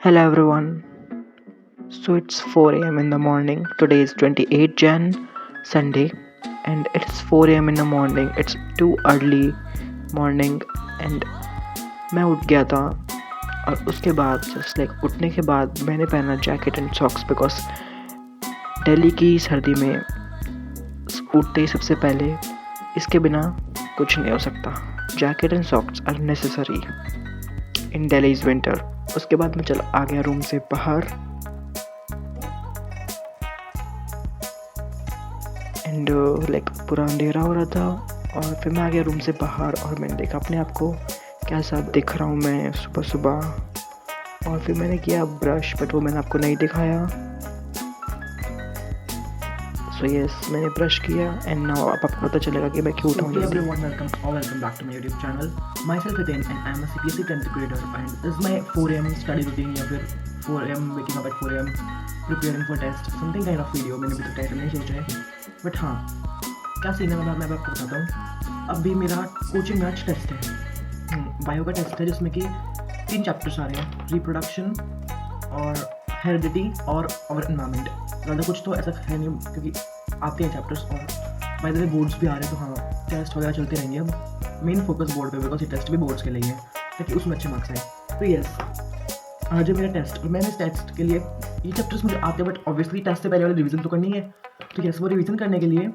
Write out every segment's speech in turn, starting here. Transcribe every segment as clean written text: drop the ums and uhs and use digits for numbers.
Hello everyone. So it's 4 a.m. in the morning. Today is 28 Jan, Sunday, and it's 4 a.m. in the morning. It's too early morning and मैं उठ गया था और उसके बाद just like उठने के बाद मैंने पहना jacket and socks because Delhi की सर्दी में उठते ही सबसे पहले इसके बिना कुछ नहीं हो सकता. Jacket and socks are necessary in Delhi is winter. उसके बाद मैं चला आ गया रूम से बाहर एंड लाइक पूरा अंधेरा हो रहा था और फिर मैं आ गया रूम से बाहर और मैंने देखा अपने आप को कैसा दिख रहा हूँ मैं सुबह सुबह. और फिर मैंने किया ब्रश बट वो मैंने आपको नहीं दिखाया. सो यस मैंने ब्रश किया एंड नाउ अब आपको पता चलेगा कि मैं क्यों उठा हूँ. Everyone, welcome back to my YouTube channel. Myself Hiten and I am a CBSE 10th grader and this is my 4 a.m. study routine या फिर 4 a.m. waking up at 4 a.m. preparing for test something kind of video. मैंने अभी तक title नहीं सोचा है but हाँ क्या सीन है मैं आपको बताता हूँ. अभी मेरा कोचिंग में आज टेस्ट है, बायो का टेस्ट है जिसमें कि 3 चैप्टर्स आ रहे हैं, रिप्रोडक्शन और हेरिडिटी और एनवायरनमेंट. ज़्यादा कुछ तो ऐसा है नहीं क्योंकि आते हैं चैप्टर्स और बाय द वे बोर्ड्स भी आ रहे हैं तो हाँ टेस्ट वगैरह चलते रहेंगे. अब मेन फोकस बोर्ड पे बिकॉज ये टेस्ट भी बोर्ड्स के लिए है ताकि उसमें अच्छे मार्क्स आए. तो यस आज है मेरा टेस्ट और मैंने इस टेस्ट के लिए ये चैप्टर्स मुझे आते हैं बट ऑब्वियसली टेस्ट से पहले वाली रिवीजन तो करनी है. तो यस वो रिवीजन करने के लिए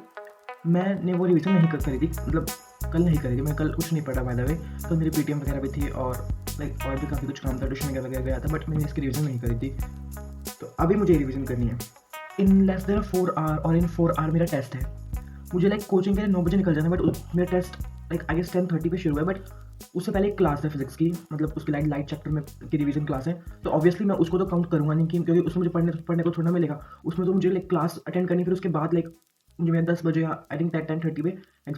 मैंने वो रिवीजन नहीं करी थी, मतलब कल नहीं करी थी. मैं कल कुछ नहीं पढ़ा बाय द वे, तो मेरी पीटीएम वगैरह भी थी और लाइक और भी काफ़ी कुछ काम था, ट्यूशन वगैरह गया था बट मैंने इसकी रिवीजन नहीं करी थी. तो अभी मुझे रिवीजन करनी है इन लेस देन 4 आवर और इन 4 आवर मेरा टेस्ट है. मुझे लाइक कोचिंग के लिए 9 बजे निकल जाना है बट मेरा टेस्ट लाइक आई गेस 10:30 पे शुरू है बट उससे पहले एक क्लास है फिजिक्स की, मतलब उसकी लाइट चैप्टर में की रिवीजन क्लास है. तो ऑब्वियसली मैं उसको तो काउंट करूँगा नहीं क्योंकि उसमें मुझे पढ़ने को थोड़ा मिलेगा. उसमें तो मुझे लाइक क्लास अटेंड करनी, फिर उसके बाद लाइक मुझे मेरा 10 बजे आई थिंक 10:30 पे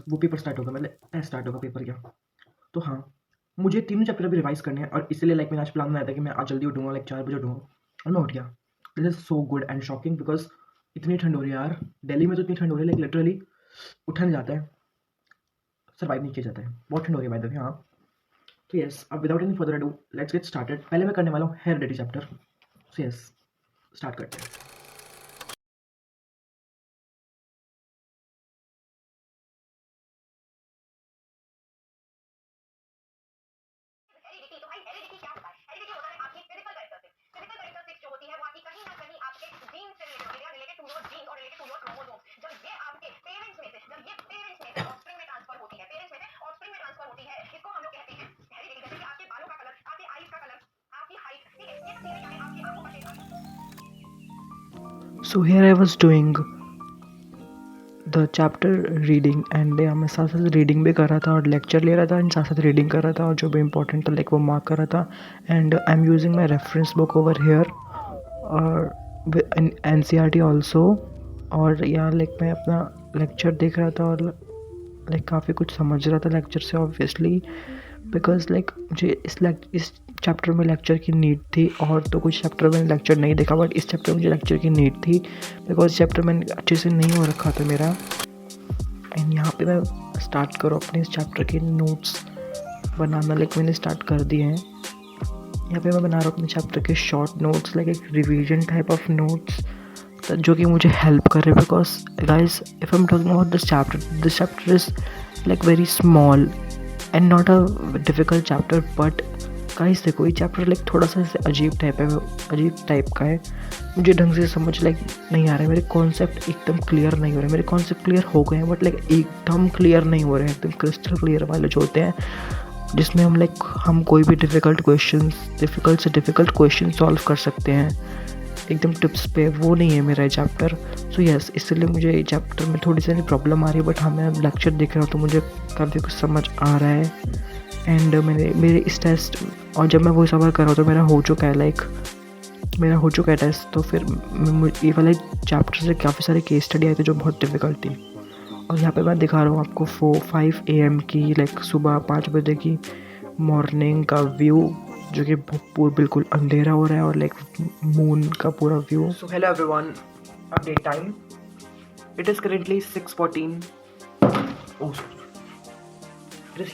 वो पेपर स्टार्ट होगा, मतलब टेस्ट स्टार्ट होगा पेपर क्या. तो हाँ मुझे तीनों चैप्टर भी रिवाइज करने हैं और इसलिए लाइक मैंने आज प्लान बनाया था कि मैं आज जल्दी उठूँगा, लाइक 4 बजे उठूँगा और मैं उठ गया. This is so good and shocking because इतनी ठंड हो रही है यार. दिल्ली में तो इतनी ठंड हो रही है लाइक लिटरली उठा नहीं जाता है, सर्वाइव नहीं किया जाता है, बहुत ठंड हो रही है बाय द वे. हाँ तो यस अब without any further ado let's get started. पहले मैं करने वाला हूँ heredity chapter. So yes start करते हैं. So here I was doing the chapter reading and मैं साथ साथ रीडिंग भी कर रहा था और लेक्चर ले रहा था एंड साथ साथ रीडिंग कर रहा था और जो भी इम्पोर्टेंट था लाइक वो मार्क कर रहा था. And I am using my reference book over here और N C R T also. और यहाँ लाइक मैं अपना लेक्चर देख रहा था और लाइक काफ़ी कुछ समझ रहा था लेक्चर से ऑब्वियसली बिकॉज लाइक मुझे इस चैप्टर में लेक्चर की नीड थी. और तो कुछ चैप्टर में लेक्चर नहीं देखा बट इस चैप्टर में मुझे लेक्चर की नीड थी बिकॉज चैप्टर मैंने अच्छे से नहीं हो रखा था मेरा. एंड यहाँ पे मैं स्टार्ट करूँ अपने इस चैप्टर के नोट्स बनाना, लाइक मैंने स्टार्ट कर दिए हैं. यहाँ पे मैं बना रहा हूँ अपने चैप्टर के शॉर्ट नोट्स, लाइक एक रिवीजन टाइप ऑफ नोट्स जो कि मुझे हेल्प करे because guys if I am talking about this chapter is like very small and not a difficult chapter. But guys देखो ये चैप्टर लाइक थोड़ा सा ऐसे अजीब टाइप का है. मुझे ढंग से समझ लाइक नहीं आ रहा है, मेरे कॉन्सेप्ट एकदम क्लियर नहीं हो रहे. मेरे कॉन्सेप्ट क्लियर हो गए हैं बट लाइक एकदम क्लियर नहीं हो रहे हैं, एकदम क्रिस्टल क्लियर वाले जो होते हैं जिसमें हम कोई भी डिफ़िकल्ट से डिफ़िकल्ट क्वेश्चन सॉल्व कर सकते हैं एकदम टिप्स पे. वो नहीं है मेरा ये चैप्टर. सो यस इसलिए मुझे ये चैप्टर में थोड़ी सी प्रॉब्लम आ रही है बट हाँ मैं लेक्चर देख रहा हूँ तो मुझे काफ़ी कुछ समझ आ रहा है. एंड मेरे इस टेस्ट और जब मैं वो सवाल कर रहा हूँ तो मेरा हो चुका है टेस्ट. तो फिर ये वाले चैप्टर से काफ़ी सारे केस स्टडी आए थे जो बहुत डिफ़िकल्ट थी. और यहाँ पे मैं दिखा रहा हूँ आपको 5 AM की लाइक सुबह 5 बजे की मॉर्निंग का व्यू जो कि बिल्कुल अंधेरा हो रहा है और लाइक मून का पूरा view. So hello everyone, update time. It is currently 6:14.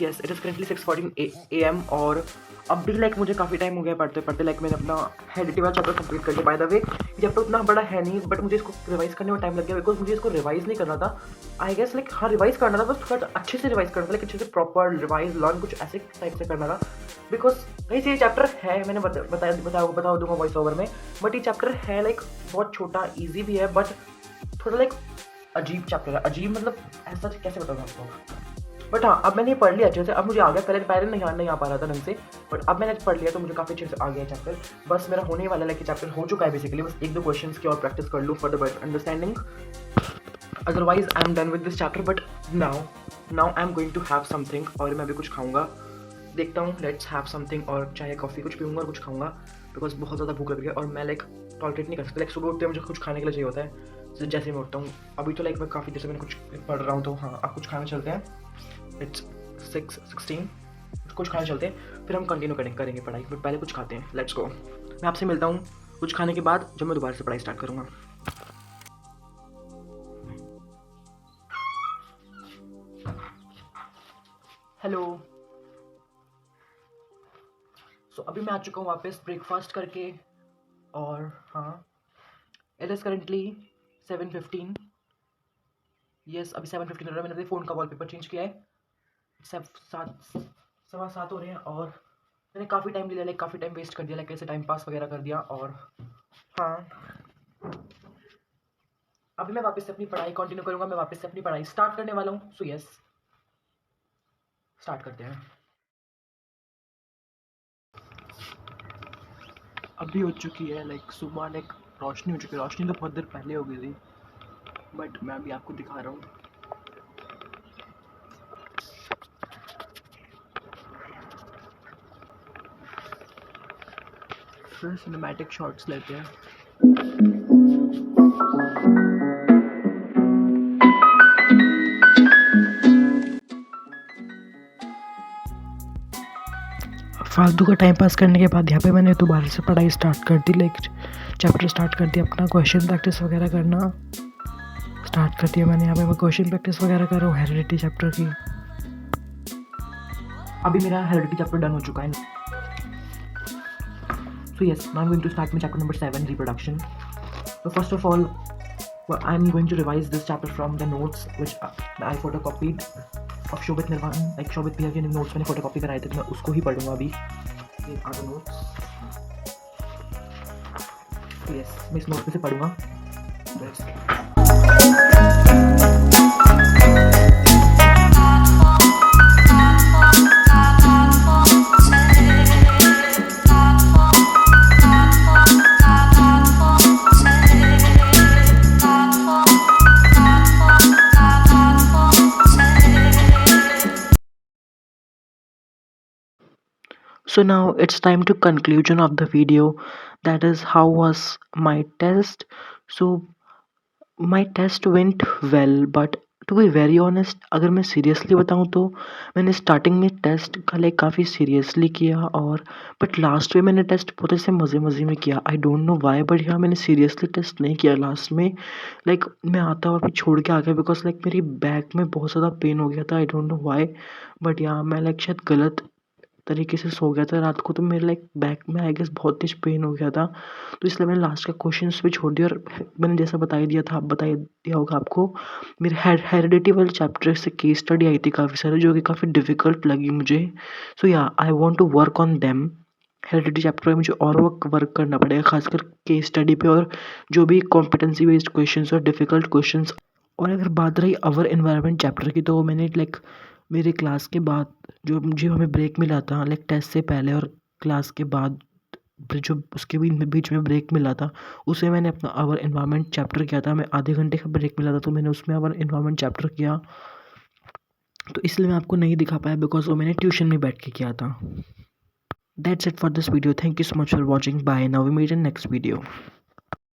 Yes it is currently 6:14 AM और अब भी लाइक मुझे काफ़ी टाइम हो गया पढ़ते पढ़ते। लाइक मैंने अपना हेरिडिटी वाला चैप्टर कंप्लीट कर लिया। बाय द वे चैप्टर उतना बड़ा है नहीं, बट मुझे इसको रिवाइज करने में टाइम लग गया बिकॉज मुझे इसको रिवाइज नहीं करना था। आई गेस लाइक हाँ रिवाइज करना था, बस थोड़ा अच्छे से रिवाइज करना था, लाइक अच्छे से प्रॉपर रिवाइज लर्न कुछ ऐसे टाइप से करना था। बिकॉज गाइस ये चैप्टर है, मैंने बता दूंगा वॉइस ओवर में, बट ये चैप्टर है लाइक बहुत छोटा, ईजी भी है, बट थोड़ा लाइक अजीब चैप्टर है। अजीब मतलब ऐसा कैसे बताऊँ आपको, बट हाँ अब मैंने ये पढ़ लिया अच्छे से, अब मुझे आ गया। पहले नहीं आ पा रहा था ढंग से, बट अब मैंने पढ़ लिया तो मुझे काफ़ी अच्छे से आ गया चैप्टर। बस मेरा होने वाला लाइक चैप्टर हो चुका है बेसिकली, बस 1-2 क्वेश्चंस की और प्रैक्टिस कर लूँ for the better understanding. Otherwise I am done with this chapter, but now I am going to have something, और मैं अभी कुछ खाऊंगा, देखता हूँ। लेट्स हैव समथिंग, और चाय कॉफ़ी कुछ पीऊँगा और कुछ खाऊंगा बिकॉज बहुत ज़्यादा भूख लग रही है और मैं लाइक टॉलरेट नहीं कर सकता। लाइक सुबह उठते मुझे कुछ खाने के लिए चाहिए होता है, जैसे मैं उठता हूँ। अभी तो लाइक मैं काफ़ी देर से मैंने कुछ पढ़ रहा हूँ, तो हाँ अब कुछ खाने चलते हैं। इट्स 6:16, कुछ खाने चलते हैं, फिर हम कंटिन्यू करेंगे पढ़ाई, बट पहले कुछ खाते हैं। Let's go. मैं आपसे मिलता हूँ कुछ खाने के बाद, जब मैं दोबारा से पढ़ाई स्टार्ट करूँगा। हेलो। सो अभी मैं आ चुका हूँ वापस ब्रेकफास्ट करके, और हाँ इट इज़ करेंटली 7:15। यस अभी 7:15 हो रहा है। मैंने अपने फ़ोन का वॉलपेपर चेंज किया है। 7:15 हो रहे हैं और मैंने काफ़ी टाइम लिया, लाइक काफ़ी टाइम वेस्ट कर दिया, लाइक कैसे टाइम पास वगैरह कर दिया। और हाँ अभी मैं वापस से अपनी पढ़ाई कंटिन्यू करूँगा, मैं वापस से अपनी पढ़ाई स्टार्ट करने वाला हूँ। सो यस स्टार्ट करते हैं। अभी हो चुकी है लाइक सुबह, लाइक रोशनी हो चुकी है। रोशनी तो बहुत देर पहले हो गई थी, बट मैं अभी आपको दिखा रहा हूँ। फिर सिनेमैटिक शॉट्स लेते हैं। फालतू का टाइम पास करने के बाद यहाँ पे मैंने दोबारा से पढ़ाई स्टार्ट कर दी, लाइक चैप्टर स्टार्ट कर दिया, अपना क्वेश्चन प्रैक्टिस वगैरह करना स्टार्ट कर दिया मैंने। यहाँ पे मैं क्वेश्चन प्रैक्टिस वगैरह कर रहा हूँ हेरिडिटी चैप्टर की। अभी मेरा हेरिडिटी चैप्टर डन हो चुका है। So yes, now I'm going to start my chapter number 7, reproduction. So first of all, I'm going to revise this chapter from the notes which I photocopied of Shobit Nirvan. Like Shobit भैया के notes मैंने photocopy कराए थे, तो मैं उसको ही पढ़ूंगा अभी। These are the notes. So yes, मैं इस note पे से पढ़ूंगा। So now it's time to conclusion of the video, that is how was my test. So my test went well, but to be very honest अगर मैं seriously बताऊँ तो मैंने स्टार्टिंग में टेस्ट का लाइक काफ़ी सीरियसली किया, और बट लास्ट में मैंने टेस्ट बहुत ऐसे मज़े मज़े में किया। I don't know why, but यहाँ मैंने सीरियसली टेस्ट नहीं किया लास्ट में। लाइक मैं आता हुआ भी छोड़ के आ गया बिकॉज लाइक मेरी बैक में बहुत ज़्यादा पेन हो गया था। I don't know why, but यहाँ मैं लाइक शायद गलत तरीके से सो गया था रात को, तो मेरे लाइक बैक में आई गेस बहुत तेज पेन हो गया था, तो इसलिए मैंने लास्ट का क्वेश्चंस भी छोड़ दिया। और मैंने जैसा बता ही दिया था, बता ही दिया होगा आपको, मेरे हेरिडिटी वाले चैप्टर से केस स्टडी आई थी काफ़ी सारी, जो कि काफ़ी डिफ़िकल्ट लगी मुझे। सो या I want to work on them. Heredity chapter में मुझे और वर्क करना पड़ेगा, खासकर केस स्टडी पे, और जो भी कॉम्पिटेंसी बेस्ड क्वेश्चंस और डिफ़िकल्ट क्वेश्चंस। और अगर बात रही अवर एनवायरनमेंट चैप्टर की, तो मैंने लाइक मेरे क्लास के बाद जो हमें ब्रेक मिला था, लाइक टेस्ट से पहले और क्लास के बाद जो उसके बीच में ब्रेक मिला था, उसे मैंने अपना आवर एनवायरनमेंट चैप्टर किया था। मैं आधे घंटे का ब्रेक मिला था, तो मैंने उसमें आवर एनवायरनमेंट चैप्टर किया, तो इसलिए मैं आपको नहीं दिखा पाया बिकॉज वो मैंने ट्यूशन में बैठ के किया था। That's it for this video. Thank you so much for watching. Bye, now we meet in next video.